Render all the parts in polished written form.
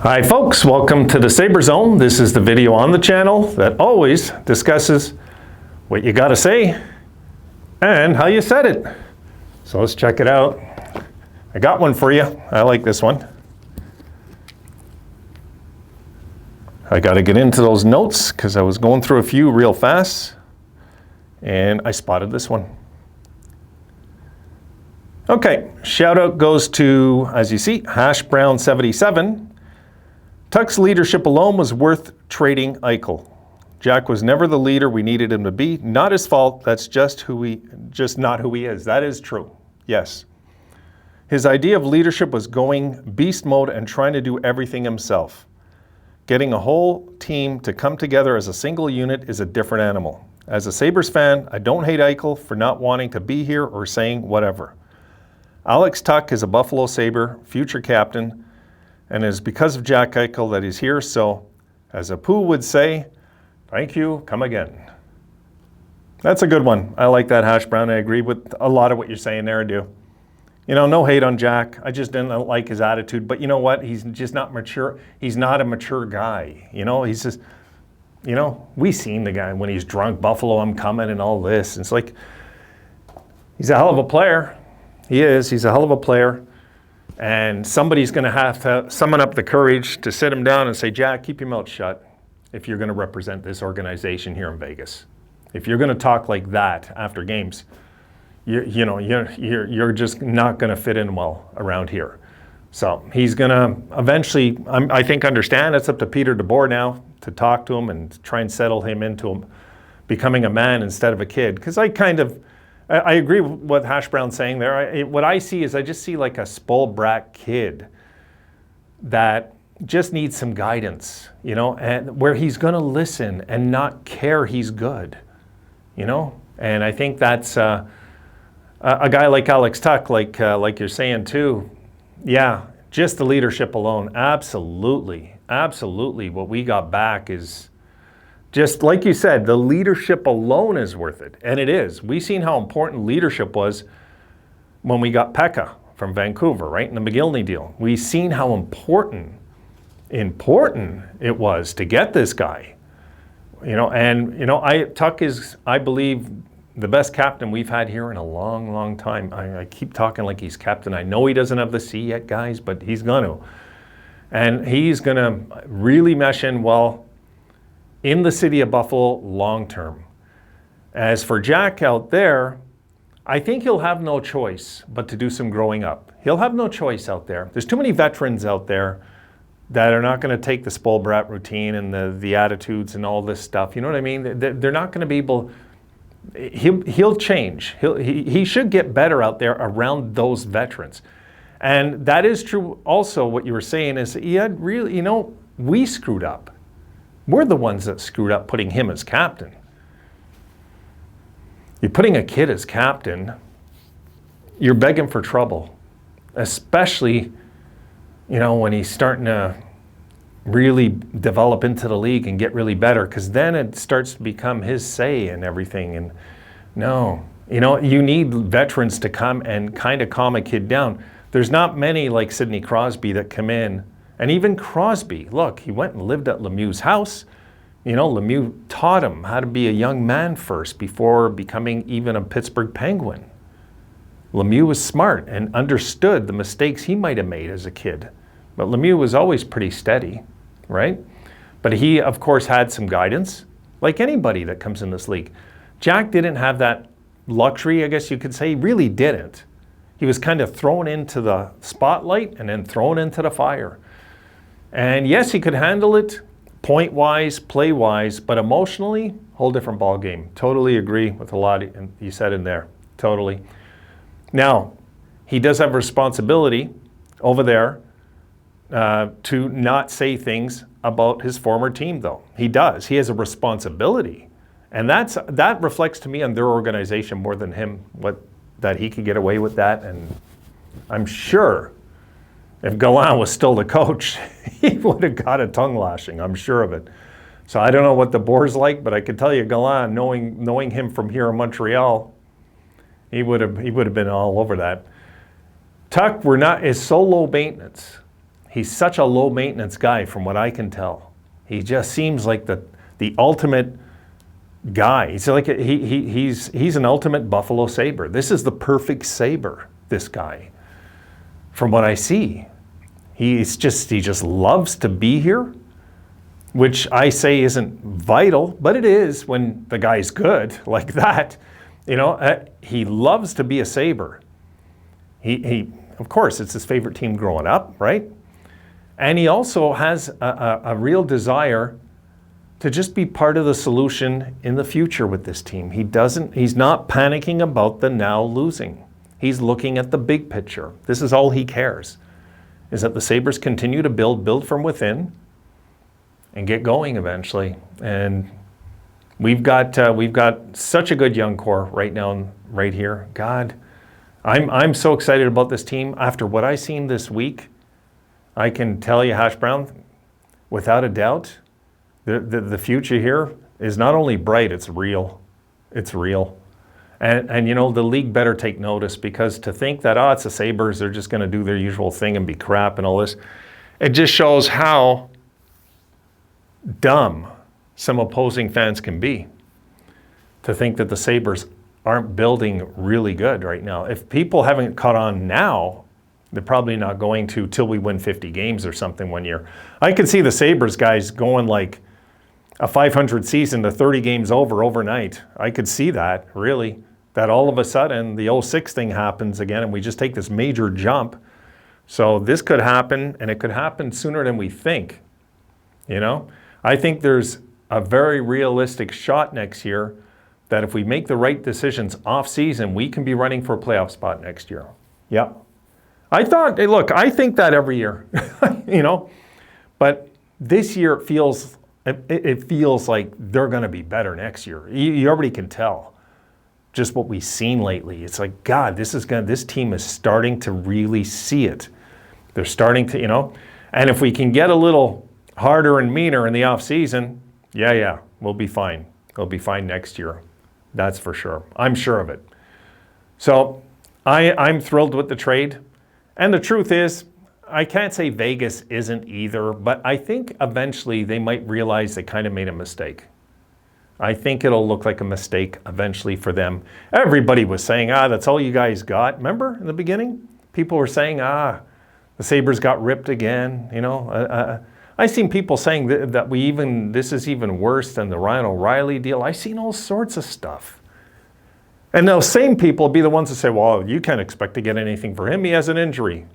Hi folks, welcome to the Sabre Zone. This is the video on the channel that always discusses what you gotta say and how you said it. So let's check it out. I got one for you. I like this one. I gotta get into those notes because I was going through a few real fast and I spotted this one. Okay, shout out goes to, as you see, HashBrown77. Tuch's leadership alone was worth trading Eichel. Jack was never the leader we needed him to be. Not his fault. That's just not who he is. That is true. Yes. His idea of leadership was going beast mode and trying to do everything himself. Getting a whole team to come together as a single unit is a different animal. As a Sabres fan, I don't hate Eichel for not wanting to be here or saying whatever. Alex Tuch is a Buffalo Sabre, future captain, and it is because of Jack Eichel that he's here. So, as a Pooh would say, thank you, come again. That's a good one. I like that, Hash Brown. I agree with a lot of what you're saying there, I do. You know, no hate on Jack. I just didn't like his attitude. But you know what? He's just not mature. He's not a mature guy. You know, he's just, you know, we seen the guy when he's drunk, Buffalo, I'm coming, and all this. It's like, he's a hell of a player. He is. He's a hell of a player. And somebody's going to have to summon up the courage to sit him down and say, Jack, keep your mouth shut if you're going to represent this organization here in Vegas. If you're going to talk like that after games, you're just not going to fit in well around here. So he's going to eventually, I think, understand. It's up to Peter DeBoer now to talk to him and try and settle him into becoming a man instead of a kid. Because I agree with what Hash Brown's saying there. What I see is I just see like a spoiled brat kid that just needs some guidance, you know, and where he's going to listen and not care he's good, you know. And I think that's a guy like Alex Tuch, like you're saying too. Yeah, just the leadership alone, absolutely, absolutely. What we got back is, just like you said, the leadership alone is worth it. And it is. We've seen how important leadership was when we got Pekka from Vancouver, right? In the McGillney deal. We've seen how important it was to get this guy. You know, and, you know, Tuch is, I believe, the best captain we've had here in a long, long time. I keep talking like he's captain. I know he doesn't have the C yet, guys, but he's going to. And he's going to really mesh in well in the city of Buffalo long term. As for Jack out there, I think he'll have no choice but to do some growing up. He'll have no choice out there. There's too many veterans out there that are not going to take the spoiled brat routine and the attitudes and all this stuff. You know what I mean? They're not going to be able. He'll change. He should get better out there around those veterans. And that is true also. What you were saying is he had really, you know, we screwed up. We're the ones that screwed up putting him as captain. You're putting a kid as captain, you're begging for trouble, especially, you know, when he's starting to really develop into the league and get really better, because then it starts to become his say and everything. And no, you know, you need veterans to come and kind of calm a kid down. There's not many like Sidney Crosby that come in. And even Crosby, look, he went and lived at Lemieux's house. You know, Lemieux taught him how to be a young man first before becoming even a Pittsburgh Penguin. Lemieux was smart and understood the mistakes he might have made as a kid. But Lemieux was always pretty steady, right? But he, of course, had some guidance, like anybody that comes in this league. Jack didn't have that luxury, I guess you could say. He really didn't. He was kind of thrown into the spotlight and then thrown into the fire. And yes, he could handle it point-wise, play-wise, but emotionally, whole different ball game. Totally agree with a lot you said in there. Totally. Now, he does have a responsibility over there to not say things about his former team, though. He does. He has a responsibility. And that reflects to me on their organization more than him, that he could get away with that. And I'm sure if Gallant was still the coach, he would have got a tongue lashing. I'm sure of it. So I don't know what the board's like, but I can tell you, Gallant, knowing him from here in Montreal, he would have been all over that. Tuch is so low maintenance. He's such a low maintenance guy from what I can tell. He just seems like the ultimate guy. He's like he's an ultimate Buffalo Sabre. This is the perfect Sabre, this guy. From what I see. He just loves to be here, which I say isn't vital, but it is when the guy's good like that. He loves to be a Sabre. He of course, it's his favorite team growing up, right? And he also has a real desire to just be part of the solution in the future with this team. He's not panicking about the now losing. He's looking at the big picture. This is all he cares, is that the Sabres continue to build from within and get going eventually. And we've got such a good young core right now, right here. God, I'm so excited about this team. After what I've seen this week, I can tell you, Hash Brown, without a doubt, the future here is not only bright, it's real. It's real. And the league better take notice, because to think that, it's the Sabres, they're just going to do their usual thing and be crap and all this, it just shows how dumb some opposing fans can be to think that the Sabres aren't building really good right now. If people haven't caught on now, they're probably not going to till we win 50 games or something one year. I could see the Sabres guys going like a 500 season to 30 games overnight. I could see that, really. That all of a sudden the 06 thing happens again and we just take this major jump. So this could happen, and it could happen sooner than we think. I think there's a very realistic shot next year that if we make the right decisions off season, we can be running for a playoff spot next year. Yeah. I think that every year, but this year it feels like they're going to be better next year. You already can tell just what we've seen lately. It's like, God, this team is starting to really see it. They're starting to, and if we can get a little harder and meaner in the off season, yeah, we'll be fine. We'll be fine next year. That's for sure. I'm sure of it. So I'm thrilled with the trade. And the truth is, I can't say Vegas isn't either, but I think eventually they might realize they kind of made a mistake. I think it'll look like a mistake eventually for them. Everybody was saying, that's all you guys got. Remember in the beginning? People were saying, the Sabres got ripped again. I've seen people saying that this is even worse than the Ryan O'Reilly deal. I've seen all sorts of stuff. And those same people will be the ones that say, well, you can't expect to get anything for him. He has an injury.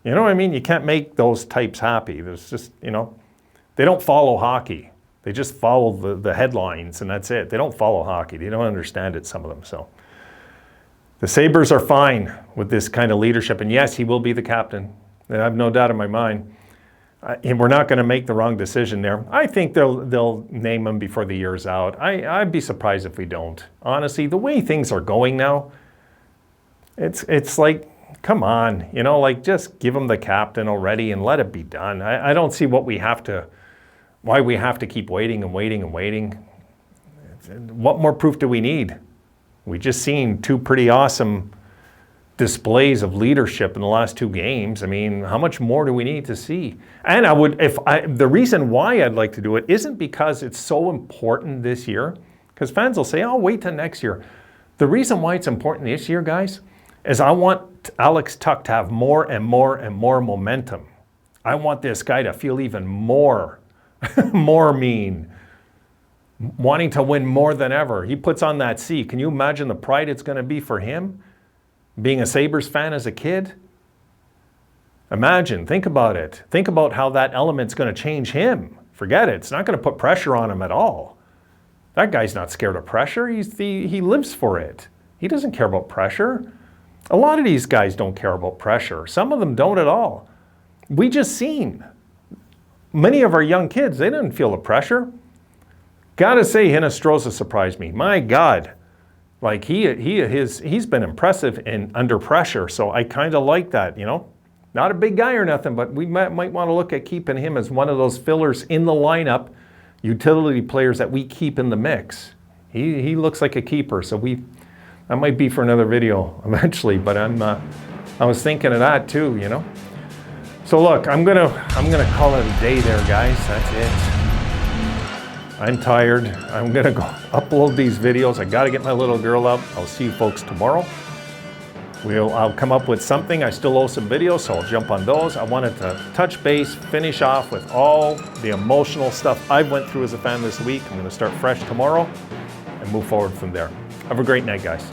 You know what I mean? You can't make those types happy. There's just, they don't follow hockey. They just follow the headlines, and that's it. They don't follow hockey. They don't understand it, some of them. So the Sabres are fine with this kind of leadership. And yes, he will be the captain. I have no doubt in my mind. And we're not going to make the wrong decision there. I think they'll name him before the year's out. I'd be surprised if we don't. Honestly, the way things are going now, it's like, come on, just give him the captain already and let it be done. I don't see why we have to keep waiting and waiting and waiting. What more proof do we need? We just seen two pretty awesome displays of leadership in the last two games. I mean, how much more do we need to see? And the reason why I'd like to do it isn't because it's so important this year, because fans will say, oh, wait till next year. The reason why it's important this year, guys, is I want Alex Tuch to have more and more and more momentum. I want this guy to feel even more mean, wanting to win more than ever. He puts on that C. Can you imagine the pride it's going to be for him? Being a Sabres fan as a kid? Imagine, think about it. Think about how that element's going to change him. Forget it. It's not going to put pressure on him at all. That guy's not scared of pressure. He lives for it. He doesn't care about pressure. A lot of these guys don't care about pressure. Some of them don't at all. We just seen many of our young kids, they didn't feel the pressure. Gotta say, Hinostroza surprised me. My God. Like he's been impressive under pressure, so I kind of like that, Not a big guy or nothing, but we might want to look at keeping him as one of those fillers in the lineup, utility players that we keep in the mix. He looks like a keeper, so that might be for another video eventually, but I was thinking of that too, So look, I'm gonna call it a day there, guys. That's it. I'm tired. I'm gonna go upload these videos. I gotta get my little girl up. I'll see you folks tomorrow. I'll come up with something. I still owe some videos, so I'll jump on those. I wanted to touch base, finish off with all the emotional stuff I went through as a fan this week. I'm gonna start fresh tomorrow and move forward from there. Have a great night, guys.